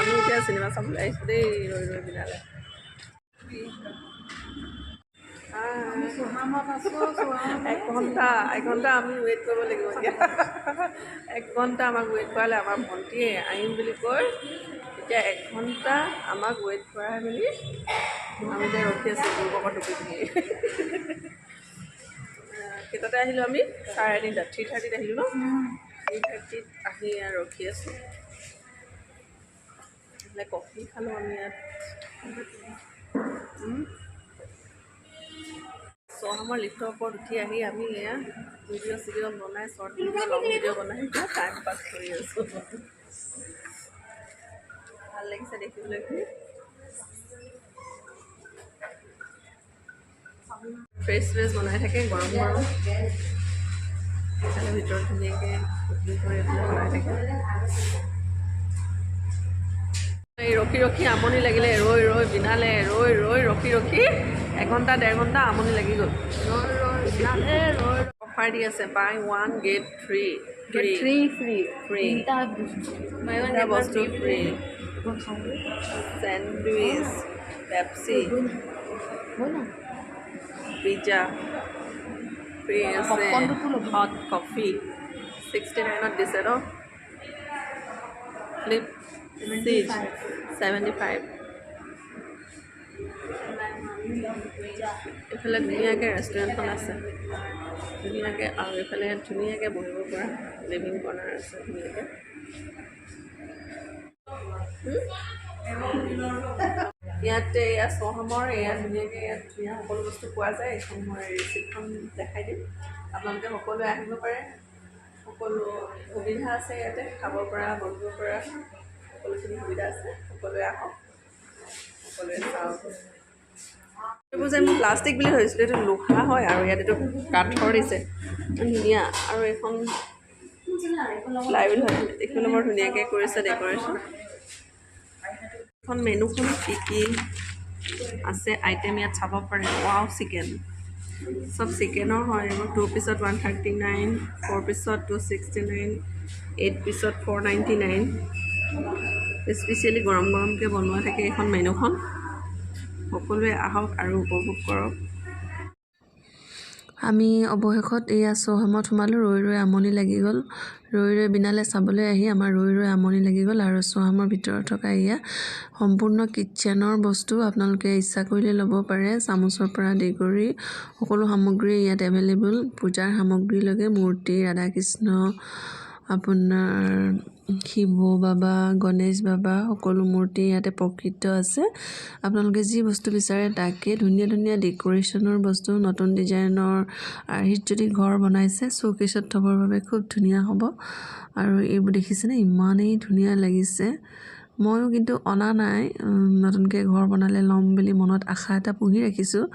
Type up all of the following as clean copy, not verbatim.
আমি এতিয়া চিনেমা চাবলৈ আহিছোঁ দেই ৰৈ ৰৈ বিনালে এঘণ্টা আমি ৱেইট কৰিব লাগিব এতিয়া 1 ঘণ্টা আমাক ৱেইট কৰালে আমাৰ ভণ্টিয়ে আহিম বুলি কৈ এতিয়া 1 ঘণ্টা আমাক ৱেইট কৰাই মেলি আমি এতিয়া ৰখি আছোঁ দুৰ্গকৰ টুপি পিন্ধি কেইটাতে আহিলোঁ আমি 3:30 3:30 আহিলোঁ ন 3:30 আহি ৰখি আছোঁ কফি খালোঁ আমি ইয়াত চহামৰ লিফ্টৰ ওপৰত উঠি আহি আমি এয়া ভিডিঅ' বনাই শ্বৰ্ট ভিডিঅ' লং ভিডিঅ' বনাই এতিয়া টাইম পাছ কৰি আছোঁ ভাল লাগিছে দেখিবলৈ ফ্ৰেছ বনাই থাকে গৰম ইফালে ভিতৰত ধুনীয়াকৈ কুকিং কৰি বনাই থাকে ৰখি ৰখি আমনি লাগিলে ৰৈ ৰৈ বিনালে ৰৈ ৰখি 1 ঘণ্টা 1.5 ঘণ্টা আমনি লাগি গ'ল বিনালে অফাৰ দি আছে বাই 1 get 3 free বস্তু free sandwich Pepsi pizza free আছে হট কফি 69ত দিছে ন ফ্লিপ 75 এইফালে ধুনীয়াকৈ ৰেষ্টুৰেণ্টখন আছে ধুনীয়াকৈ আৰু এইফালে ধুনীয়াকৈ বহিব পৰা লিভিং কৰ্নাৰ আছে ধুনীয়াকৈ ইয়াতে এয়া চহামৰ এয়া ধুনীয়াকৈ ইয়াত ধুনীয়া সকলো বস্তু পোৱা যায় এইখন মই ৰিচিপ্টখন দেখাই দিম আপোনালোকে সকলোৱে আহিব পাৰে সকলো সুবিধা আছে ইয়াতে খাব পৰা বহিব পৰা সকলোখিনি সুবিধা আছে সকলোৱে আহক সকলোৱে চাওক এইবোৰ যে মই প্লাষ্টিক বুলি ভাবিছিলোঁ এইটো লোহা হয় আৰু ইয়াত এইটো কাঠৰ দিছে ধুনীয়া আৰু এইখন প্লাইউড হয় দেখিবলৈ বৰ ধুনীয়াকৈ কৰিছে ডেক'ৰেশ্যন এখন মেনুখন কি আছে আইটেম ইয়াত চাব পাৰে ৱাও চিকেন চব চিকেনৰ হয় এইবোৰ 2 পিছত 139 4 পিছত 269 8 পিছত 499 স্পেচিয়েলি গৰমকৈ বনোৱা থাকে এইখন মেনুখন সকলোৱে আহক আৰু উপভোগ কৰক আমি অৱশেষত এয়া চহামত সোমালোঁ ৰৈ আমনি লাগি গ'ল ৰৈ বিনালে চাবলৈ আহি আমাৰ ৰৈ আমনি লাগি গ'ল আৰু চহামৰ ভিতৰত থকা এয়া সম্পূৰ্ণ কিটচেনৰ বস্তু আপোনালোকে ইচ্ছা কৰিলে ল'ব পাৰে চামুচৰ পৰা আদি কৰি সকলো সামগ্ৰী ইয়াত এভেইলেবল পূজাৰ সামগ্ৰীলৈকে মূৰ্তি ৰাধাকৃষ্ণ আপোনাৰ শিৱ বাবা গণেশ বাবা সকলো মূৰ্তি ইয়াতে প্ৰকৃত আছে আপোনালোকে যি বস্তু বিচাৰে তাকে ধুনীয়া ডেক'ৰেশ্যনৰ বস্তু নতুন ডিজাইনৰ আৰ্হিত যদি ঘৰ বনাইছে শ্ব'কেছত থবৰ বাবে খুব ধুনীয়া হ'ব আৰু এইবোৰ দেখিছেনে ইমানেই ধুনীয়া লাগিছে ময়ো কিন্তু অনা নাই নতুনকৈ ঘৰ বনালে ল'ম বুলি মনত আশা এটা পুহি ৰাখিছোঁ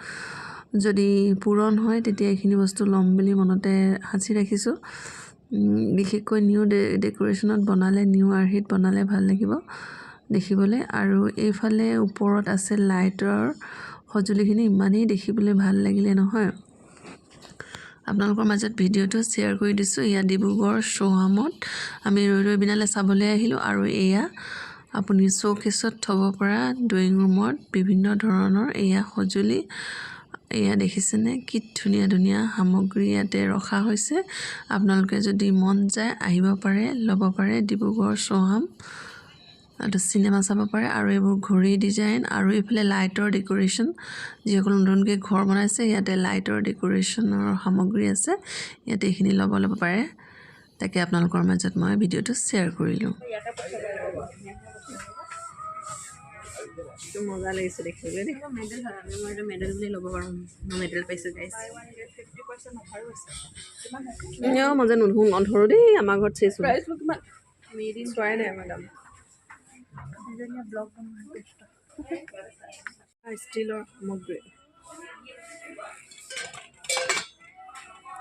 যদি পূৰণ হয় তেতিয়া এইখিনি বস্তু ল'ম বুলি মনতে সাঁচি ৰাখিছোঁ বিশেষকৈ নিউ ডেক'ৰেশ্যনত বনালে নিউ আৰ্হিত বনালে ভাল লাগিব দেখিবলৈ আৰু এইফালে ওপৰত আছে লাইটৰ সঁজুলিখিনি ইমানেই দেখিবলৈ ভাল লাগিলে নহয় আপোনালোকৰ মাজত ভিডিঅ'টো শ্বেয়াৰ কৰি দিছোঁ এয়া ডিব্ৰুগড় চহামত আমি ৰৈ বিনালে চাবলৈ আহিলোঁ আৰু এয়া আপুনি শ্ব'কেছত থ'ব পৰা ড্ৰয়িং ৰুমত বিভিন্ন ধৰণৰ এয়া সঁজুলি এয়া দেখিছেনে কি ধুনীয়া সামগ্ৰী ইয়াতে ৰখা হৈছে আপোনালোকে যদি মন যায় আহিব পাৰে ল'ব পাৰে ডিব্ৰুগড় চহাম আৰু চিনেমা চাব পাৰে আৰু এইবোৰ ঘড়ী ডিজাইন আৰু এইফালে লাইটৰ ডেক'ৰেশ্যন যিসকল নতুনকৈ ঘৰ বনাইছে ইয়াতে লাইটৰ ডেক'ৰেশ্যনৰ সামগ্ৰী আছে ইয়াতে এইখিনি ল'ব পাৰে তাকে আপোনালোকৰ মাজত মই ভিডিঅ'টো শ্বেয়াৰ কৰিলোঁ মজা লাগিছে দেখিবলৈ দেই মেডেল হয় মই এইটো মেডেল বুলি ল'ব পাৰোঁ মই মেডেল পাইছোঁ গাইছ 50% মজা নধৰোঁ দেই আমাৰ ঘৰত চেইছোঁ চোৱাই নাই মেডাম ষ্টিলৰ সামগ্ৰী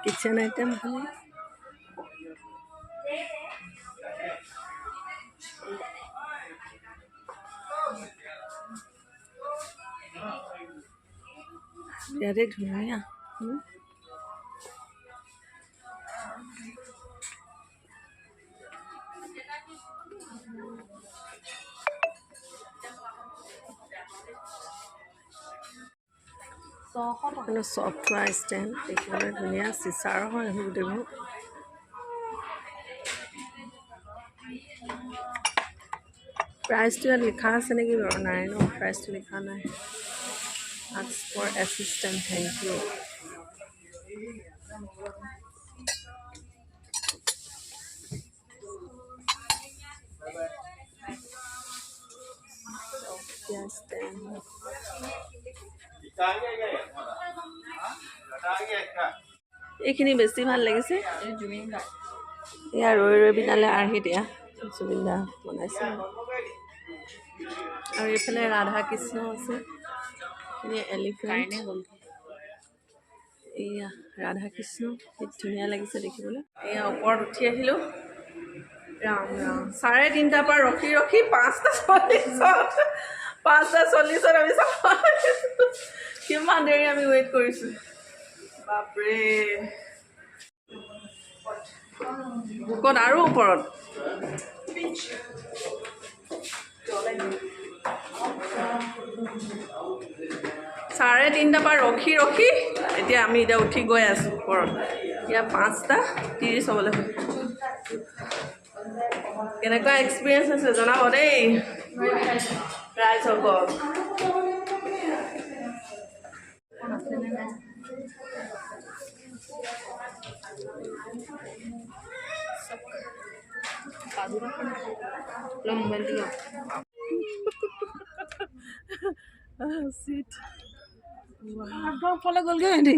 কিটচেন আইটেম ইয়াতে ধুনীয়া মানে চফ্ট থোৱা ষ্টেণ্ড দেখিবলৈ ধুনীয়া চিচাৰ হয় এইবোৰ গোটেইবোৰ প্ৰাইচটো ইয়াত লিখা আছে নেকি বাৰু নাই ন প্ৰাইচটো লিখা নাই ask for assistant thank you এইখিনি বেছি ভাল লাগিছে এয়া ৰৈ ৰৈ বিনালে আৰ্হিত এয়া জুবিন দা বনাইছে আৰু এইফালে ৰাধা কৃষ্ণ আছে এলিফেণ্ট এয়া ৰাধা কৃষ্ণ কি ধুনীয়া লাগিছে দেখিবলৈ এয়া ওপৰত উঠি আহিলোঁ ৰাম ৰাম 3:30 পৰা ৰখি ৰখি 5:40 আমি কিমান দেৰি আমি ৱেইট কৰিছোঁ বাপৰে বুকত আৰু ওপৰত 3:30 পৰা ৰখি ৰখি এতিয়া আমি এতিয়া উঠি গৈ আছোঁ ওপৰত এতিয়া 5:30 হ'বলৈ হয় কেনেকুৱা এক্সপিৰিয়েঞ্চ হৈছে জনাব দেই ৰাইজসকল Sit. Wow. Follow goal game ni.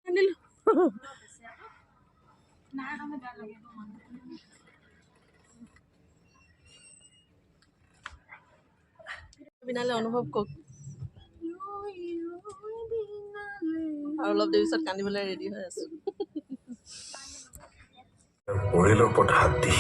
Anil. Nah, kami dah lagi tu mana. Binale অনুভৱ কক আৰু অলপ দেৰি পিছত কান্দিবলৈ ৰেডি হৈ আছো পৰিলৰ ওপৰত হাত দি